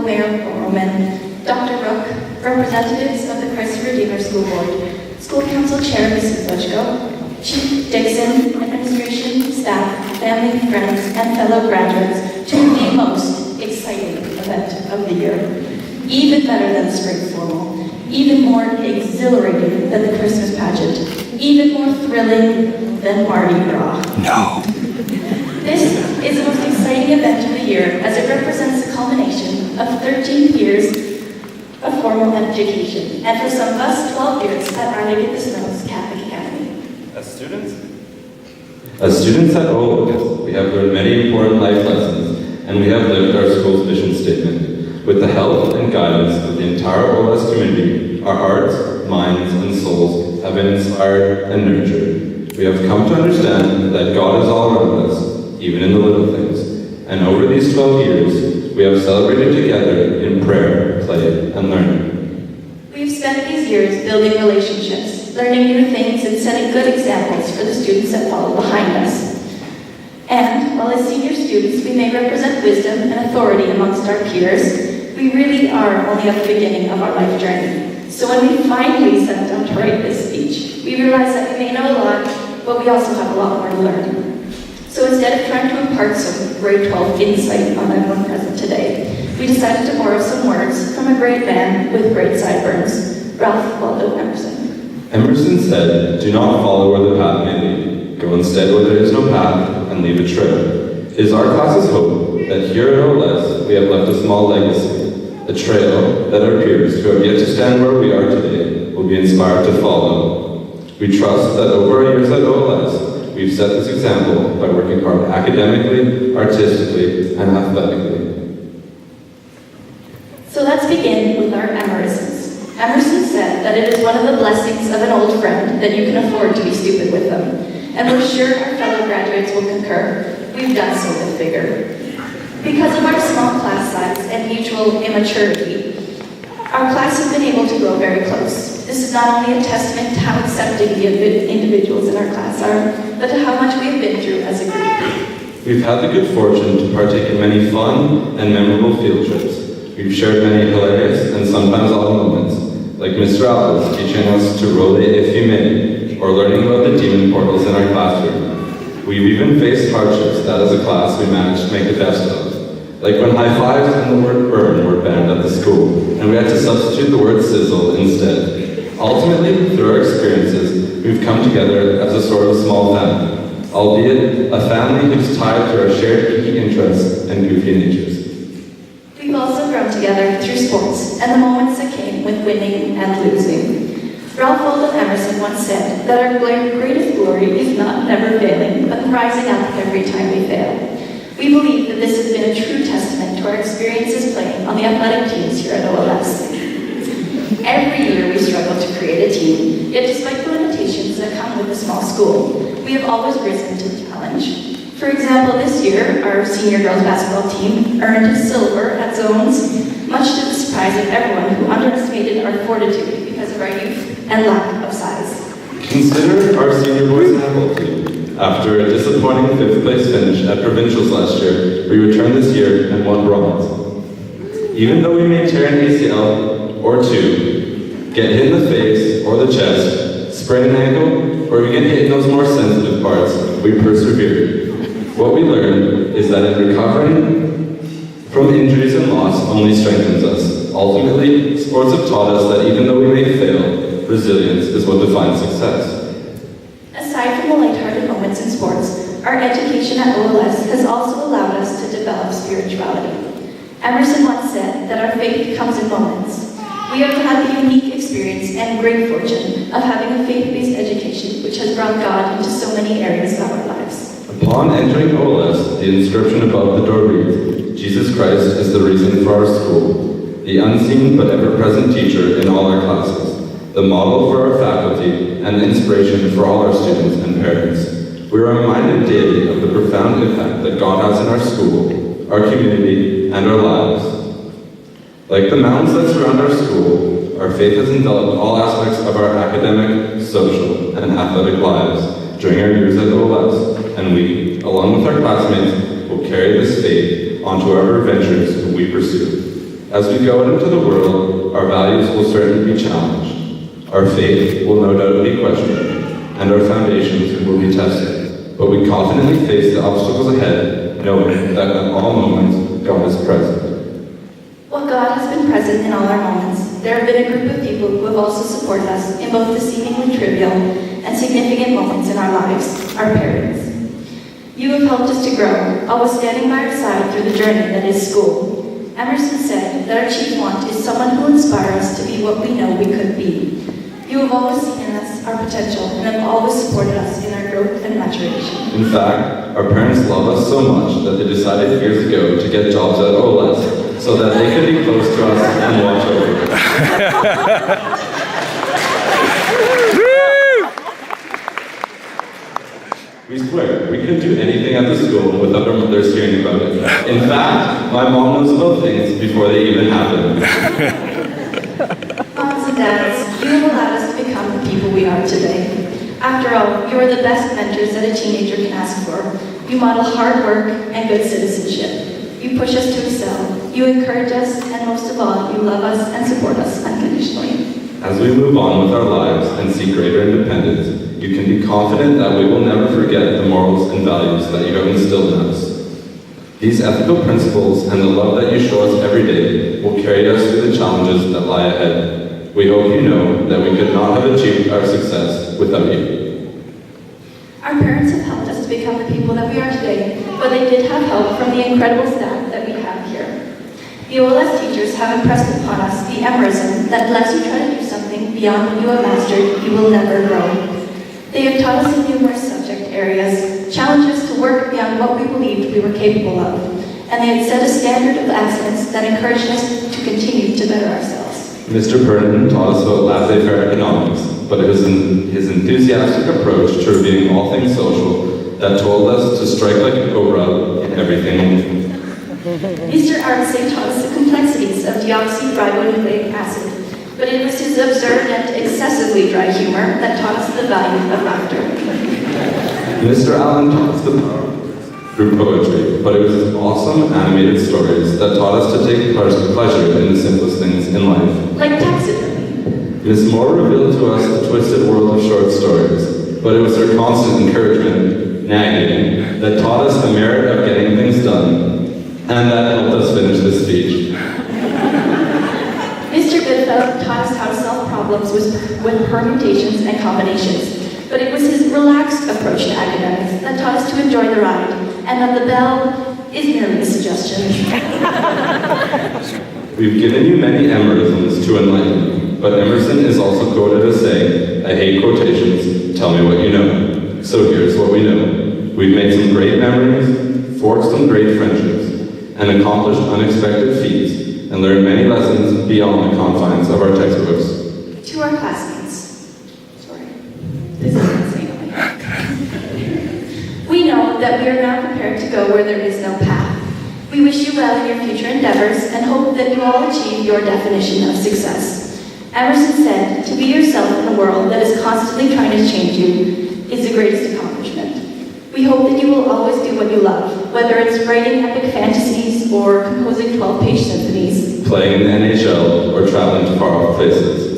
Mayor Roman, Dr. Rook, representatives of the Christ Redeemer School Board, School Council Chair Mrs. Bushko, Chief Dixon, administration, staff, family, friends, and fellow graduates to the most exciting event of the year. Even better than the spring formal, even more exhilarating than the Christmas pageant, even more thrilling than Mardi Gras. No. This is the most exciting event of the year as it represents the culmination of 13 years of formal education, and for some of us, 12 years at Our Lady of the Snows Catholic Academy. As students at OLS, we have learned many important life lessons, and we have lived our school's mission statement. With the help and guidance of the entire OLS community, our hearts, minds, and souls have been inspired and nurtured. We have come to understand that God is all around us, even in the little things. And over these 12 years, we have celebrated together in prayer, play, and learning. We've spent these years building relationships, learning new things, and setting good examples for the students that follow behind us. And while as senior students we may represent wisdom and authority amongst our peers, we really are only at the beginning of our life journey. So when we finally sat down to write this speech, we realized that we may know a lot, but we also have a lot more to learn. So instead of trying to impart some grade 12 insight on everyone present today, we decided to borrow some words from a great man with great sideburns, Ralph Waldo Emerson. Emerson said, "Do not follow where the path may lead. Go instead where there is no path, and leave a trail." It is our class's hope that here at OLS we have left a small legacy, a trail that our peers who have yet to stand where we are today will be inspired to follow. We trust that over our years at OLS, we've set this example by working hard academically, artistically, and athletically. So let's begin with our Emersons. Emerson said that it is one of the blessings of an old friend that you can afford to be stupid with them. And we're sure our fellow graduates will concur. We've done so with vigor. Because of our small class size and mutual immaturity, our class has been able to grow very close. This is not only a testament to how accepting the individuals in our class are, but to how much we have been through as a group. We've had the good fortune to partake in many fun and memorable field trips. We've shared many hilarious and sometimes odd moments, like Mr. Alpes teaching us to roll it if you may, or learning about the demon portals in our classroom. We've even faced hardships that as a class we managed to make the best of. Like when high fives and the word burn were banned at the school, and we had to substitute the word sizzle instead. Ultimately, through our experiences, we've come together as a sort of small family, albeit a family whose tied to our shared geeky interests and goofy natures. We've also grown together through sports and the moments that came with winning and losing. Ralph Waldo Emerson once said that our greatest glory is not never failing, but rising up every time we fail. We believe that this has been a true testament to our experiences playing on the athletic teams here at OLS. Every year we struggle to create a team, yet despite the limitations that come with a small school, we have always risen to the challenge. For example, this year, our senior girls basketball team earned silver at zones, much to the surprise of everyone who underestimated our fortitude because of our youth and lack of size. Consider our senior boys handball team. After a disappointing 5th place finish at provincials last year, we returned this year and won bronze. Even though we may tear an ACL or two, get hit in the face or the chest, sprain an ankle, or we get hit in those more sensitive parts, we persevere. What we learned is that in recovering from injuries and loss only strengthens us. Ultimately, sports have taught us that even though we may fail, resilience is what defines success. Aside from the lighthearted moments in sports, our education at OLS has also allowed us to develop spirituality. Emerson once said that our faith comes in moments. We have had the unique experience and great fortune of having a faith-based education which has brought God into so many areas of our lives. Upon entering OLS, the inscription above the door reads, "Jesus Christ is the reason for our school, the unseen but ever-present teacher in all our classes, the model for our faculty, and the inspiration for all our students and parents." We are reminded daily of the profound impact that God has in our school, our community, and our lives. Like the mountains that surround our school, our faith has enveloped all aspects of our academic, social, and athletic lives during our years at OLS, and we, along with our classmates, will carry this faith onto our adventures we pursue. As we go out into the world, our values will certainly be challenged. Our faith will no doubt be questioned, and our foundations will be tested. But we confidently face the obstacles ahead, knowing that at all moments, God is present. While God has been present in all our moments, there have been a group of people who have also supported us in both the seemingly trivial and significant moments in our lives, our parents. You have helped us to grow, always standing by our side through the journey that is school. Emerson said that our chief want is someone who will inspire us to be what we know we could be. You have always seen in us our potential and have always supported us in our growth and maturation. In fact, our parents love us so much that they decided years ago to get jobs at OLS so that they could be close to us and watch over us. We swear, we couldn't do anything at the school without our mothers hearing about it. In fact, my mom knows about things before they even happen. Moms and dads, you have allowed us to become the people we are today. After all, you are the best mentors that a teenager can ask for. You model hard work and good citizenship. You push us to excel. You encourage us, and most of all, you love us and support us unconditionally. As we move on with our lives and seek greater independence, you can be confident that we will never forget the morals and values that you have instilled in us. These ethical principles and the love that you show us every day will carry us through the challenges that lie ahead. We hope you know that we could not have achieved our success without you. Our parents have helped us to become the people that we are today, but they did have help from the incredible staff that we have here. The OLS teachers have impressed upon us the emerism that unless you try to do something beyond what you have mastered, you will never grow. They have taught us in numerous subject areas, challenged us to work beyond what we believed we were capable of, and they have set a standard of excellence that encouraged us to continue to better ourselves. Mr. Burton taught us about laissez-faire economics, but it was his enthusiastic approach to reviewing all things social that told us to strike like a cobra in everything we do. Mr. Artsey taught us the complexities of deoxyribonucleic acid, but it was his absurd and excessively dry humor that taught us the value of laughter. Mr. Allen taught us the power through poetry, but it was his awesome animated stories that taught us to take pleasure in the simplest things in life. Like taxidermy. Ms. Moore revealed to us the twisted world of short stories, but it was her constant encouragement, nagging, that taught us the merit of getting things done, and that helped us finish this speech. Mr. Goodfellow taught us how to solve problems with permutations and combinations, but it was his relaxed approach to academics that taught us to enjoy the ride, and that the bell is merely a suggestion. We've given you many emerisms to enlighten you, but Emerson is also quoted as saying, "I hate quotations, tell me what you know." So here's what we know. We've made some great memories, forged some great friendships, and accomplished unexpected feats, and learned many lessons beyond the confines of our textbooks. To our classmates, this is insane. We know that we are now prepared to go where there is no path. We wish you well in your future endeavors and hope that you all achieve your definition of success. Emerson said, "To be yourself in a world that is constantly trying to change you is the greatest accomplishment." We hope that you will always do what you love, whether it's writing epic fantasies or composing 12-page symphonies, playing in the NHL or traveling to far-off places,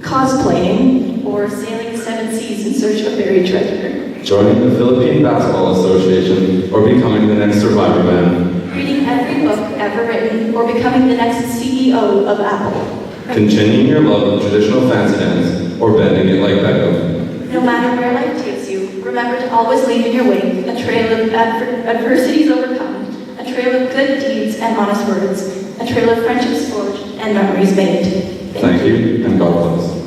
cosplaying, or sailing 7 seas in search of buried treasure, joining the Philippine Basketball Association or becoming the next Survivor Man, reading every book ever written or becoming the next CEO of Apple, continuing your love of traditional fancy dance or bending it like Beckham. No matter where life takes you, remember to always leave in your wake a trail of adversities overcome, a trail of good deeds and honest words, a trail of friendships forged and memories made. Thank you, and God bless.